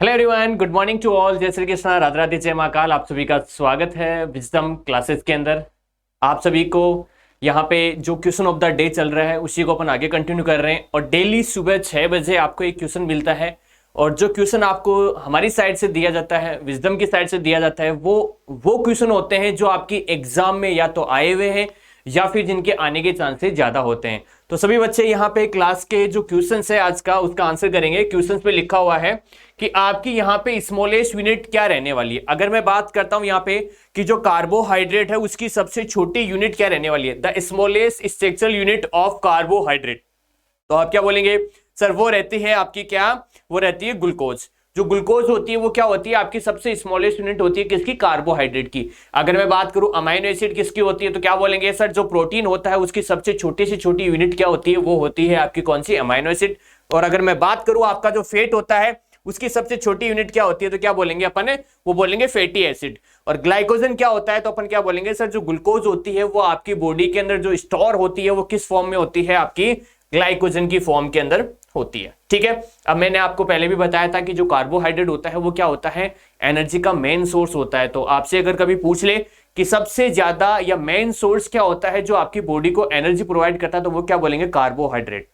Hello everyone, good morning to all. जय श्री कृष्णा, राधे राधे, जय महाकाल। आप सभी का स्वागत है विजडम क्लासेस के अंदर। आप सभी को यहाँ पे जो क्वेश्चन ऑफ द डे चल रहा है उसी को अपन आगे कंटिन्यू कर रहे हैं और डेली सुबह 6 बजे आपको एक क्वेश्चन मिलता है और जो क्वेश्चन आपको हमारी साइड से दिया जाता है, विजडम की साइड से दिया जाता है, वो क्वेश्चन होते हैं जो आपकी एग्जाम में या तो आए हुए हैं या फिर जिनके आने के चांसेस ज्यादा होते हैं। तो सभी बच्चे यहाँ पे क्लास के जो क्वेश्चन है आज का उसका आंसर करेंगे। क्वेश्चन पे लिखा हुआ है कि आपकी यहाँ पे स्मॉलेस्ट यूनिट क्या रहने वाली है। अगर मैं बात करता हूं यहाँ पे कि जो कार्बोहाइड्रेट है उसकी सबसे छोटी यूनिट क्या रहने वाली है, the smallest structural unit of carbohydrate, तो आप क्या बोलेंगे सर? वो रहती है आपकी क्या? वो रहती है ग्लूकोज। जो ग्लूकोज होती है वो क्या होती है? आपकी सबसे स्मॉलेस्ट यूनिट होती है किसकी? कार्बोहाइड्रेट की। अगर मैं बात करूं अमाइनो एसिड किसकी होती है तो क्या बोलेंगे सर? जो प्रोटीन होता है उसकी सबसे छोटी से छोटी यूनिट क्या होती है? वो होती है आपकी कौन सी? Amino acid. और अगर मैं बात करूं आपका जो फैट होता है उसकी सबसे छोटी यूनिट क्या होती है तो क्या बोलेंगे अपन? वो बोलेंगे फैटी एसिड। और ग्लाइकोजन क्या होता है तो अपन क्या बोलेंगे सर? जो ग्लूकोज होती है वो आपकी बॉडी के अंदर जो स्टोर होती है वो किस फॉर्म में होती है? आपकी ग्लाइकोजन की फॉर्म के अंदर होती है। ठीक है, अब मैंने आपको पहले भी बताया था कि जो कार्बोहाइड्रेट होता है वो क्या होता है? एनर्जी का मेन सोर्स होता है। तो आपसे अगर कभी पूछ ले कि सबसे ज्यादा या मेन सोर्स क्या होता है जो आपकी बॉडी को एनर्जी प्रोवाइड करता है तो वो क्या बोलेंगे? कार्बोहाइड्रेट।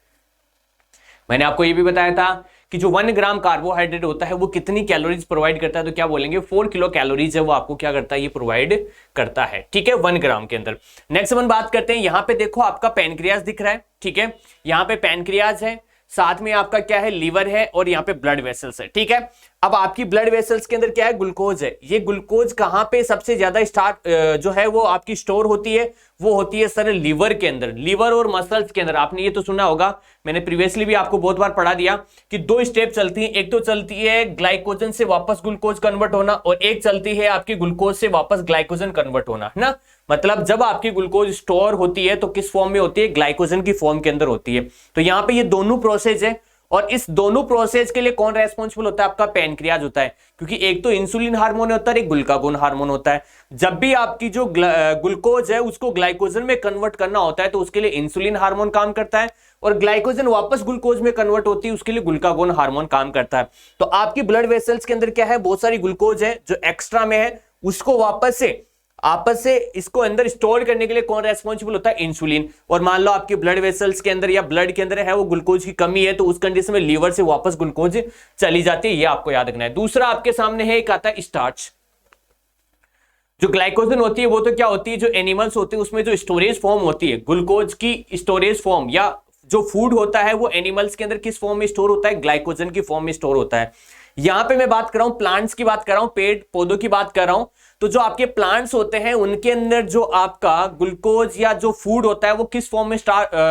मैंने आपको ये भी बताया था कि जो 1 ग्राम कार्बोहाइड्रेट होता है वो कितनी कैलोरीज प्रोवाइड करता है तो क्या बोलेंगे? 4 किलो कैलोरीज है वो आपको क्या करता है? ये प्रोवाइड करता है। ठीक है, 1 ग्राम के अंदर। नेक्स्ट अपन बात करते हैं, यहां पे देखो आपका पैनक्रियाज दिख रहा है। ठीक है, यहां पे पैनक्रियाज है, साथ में आपका क्या है? लीवर है और यहाँ पे ब्लड वेसल्स है। ठीक है, अब आपकी ब्लड वेसल्स के अंदर क्या है? ग्लूकोज है। ये ग्लूकोज कहां पे सबसे ज्यादा जो है वो आपकी स्टोर होती है? वो होती है सर लीवर के अंदर, लीवर और मसल्स के अंदर। आपने ये तो सुना होगा, मैंने प्रीवियसली भी आपको बहुत बार पढ़ा दिया कि 2 स्टेप चलती है। एक तो चलती है ग्लाइकोजन से वापस ग्लूकोज कन्वर्ट होना और एक चलती है आपकी ग्लूकोज से वापस ग्लाइकोजन कन्वर्ट होना, है ना। मतलब जब आपकी ग्लूकोज स्टोर होती है तो किस फॉर्म में होती है? ग्लाइकोजन की फॉर्म के अंदर होती है। तो यहाँ पे ये दोनों प्रोसेस है और इस दोनों प्रोसेस के लिए कौन रेस्पॉन्सिबल होता है? आपका पैनक्रियाज होता है, क्योंकि एक तो इंसुलिन हार्मोन होता है, एक ग्लूकागोन हार्मोन होता है। जब भी आपकी जो ग्लूकोज है उसको ग्लाइकोजन में कन्वर्ट करना होता है तो उसके लिए इंसुलिन हार्मोन काम करता है और ग्लाइकोजन वापस ग्लूकोज में कन्वर्ट होती है उसके लिए ग्लूकागोन हार्मोन काम करता है। तो आपकी ब्लड वेसल्स के अंदर क्या है? बहुत सारी ग्लूकोज है जो एक्स्ट्रा में है, उसको आपस से इसको अंदर स्टोर करने के लिए कौन रेस्पॉन्सिबल होता है? इंसुलिन। और मान लो आपके ब्लड वेसल्स के अंदर या ब्लड के अंदर है वो ग्लूकोज की कमी है तो उस कंडीशन में लीवर से वापस ग्लूकोज चली जाती है। ये आपको याद रखना है। दूसरा आपके सामने है, एक आता है स्टार्च। जो ग्लाइकोजन होती है वो तो क्या होती है? जो एनिमल्स होते हैं उसमें जो स्टोरेज फॉर्म होती है ग्लूकोज की, स्टोरेज फॉर्म या जो फूड होता है वो एनिमल्स के अंदर किस फॉर्म में स्टोर होता है? ग्लाइकोजन की फॉर्म में स्टोर होता है। यहां पे मैं बात कर रहा हूं प्लांट्स की, बात कर रहा हूं पेड़ पौधों की बात कर रहा हूं। तो जो आपके प्लांट्स होते हैं उनके अंदर जो आपका ग्लूकोज या जो फूड होता है वो किस फॉर्म में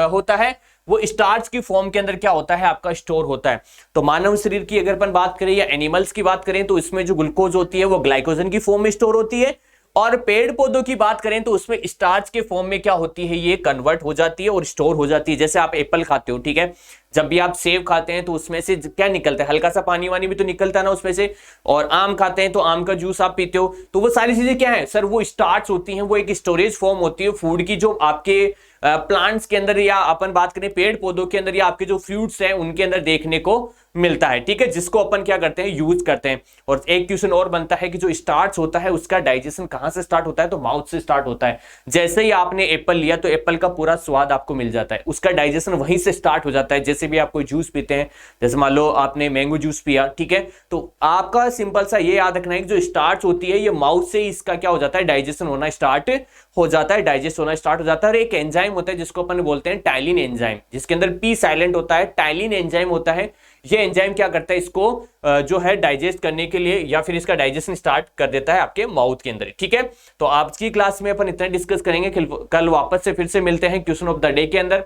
होता है? वो स्टार्च की फॉर्म के अंदर क्या होता है? आपका स्टोर होता है। तो मानव शरीर की अगर अपन बात करें या एनिमल्स की बात करें तो इसमें जो ग्लूकोज होती है वो ग्लाइकोजन की फॉर्म में स्टोर होती है और पेड़ पौधों की बात करें तो उसमें स्टार्च के फॉर्म में क्या होती है? ये कन्वर्ट हो जाती है और स्टोर हो जाती है। जैसे आप एप्पल खाते हो, ठीक है, जब भी आप सेब खाते हैं तो उसमें से क्या निकलता है? हल्का सा पानी वानी भी तो निकलता है ना उसमें से। और आम खाते हैं तो आम का जूस आप पीते हो, तो वो सारी चीजें क्या है सर? वो स्टार्च होती हैं, वो एक स्टोरेज फॉर्म होती है फूड की जो आपके प्लांट्स के अंदर या अपन बात करें पेड़ पौधों के अंदर या आपके जो फ्रूट्स हैं उनके अंदर देखने को मिलता है। ठीक है, जिसको अपन क्या करते हैं? यूज करते हैं। और एक क्वेश्चन और बनता है कि जो स्टार्च होता है उसका डाइजेशन कहां से स्टार्ट होता है? तो माउथ से स्टार्ट होता है। जैसे ही आपने एप्पल लिया तो एप्पल का पूरा स्वाद आपको मिल जाता है, उसका डाइजेशन वहीं से स्टार्ट हो जाता है। जैसे भी आप कोई जूस पीते हैं, जैसे मान लो आपने मैंगो जूस पिया, ठीक है, तो आपका सिंपल सा ये याद रखना है कि जो स्टार्च होती है ये माउथ से इसका क्या हो जाता है? डाइजेशन होना स्टार्ट हो जाता है, डाइजेस्ट होना स्टार्ट हो जाता है। और एक एंजाइम होता है जिसको अपन बोलते हैं टाइलिन एंजाइम, जिसके अंदर पी साइलेंट होता है, टाइलिन एंजाइम होता है। ये एंजाइम क्या करता है? इसको जो है डाइजेस्ट करने के लिए या फिर इसका डाइजेशन स्टार्ट कर देता है आपके माउथ के अंदर। ठीक है, तो आज की क्लास में अपन इतना डिस्कस करेंगे। कल वापस से फिर से मिलते हैं क्वेश्चन ऑफ द डे के अंदर।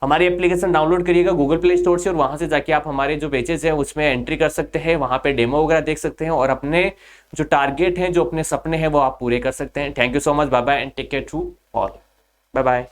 हमारी एप्लीकेशन डाउनलोड करिएगा गूगल प्ले स्टोर से और वहां से जाके आप हमारे जो पेजेस हैं उसमें एंट्री कर सकते हैं, वहां पे डेमो वगैरह देख सकते हैं और अपने जो टारगेट हैं, जो अपने सपने हैं वो आप पूरे कर सकते हैं। Thank you so much, bye bye and take care to all, bye bye.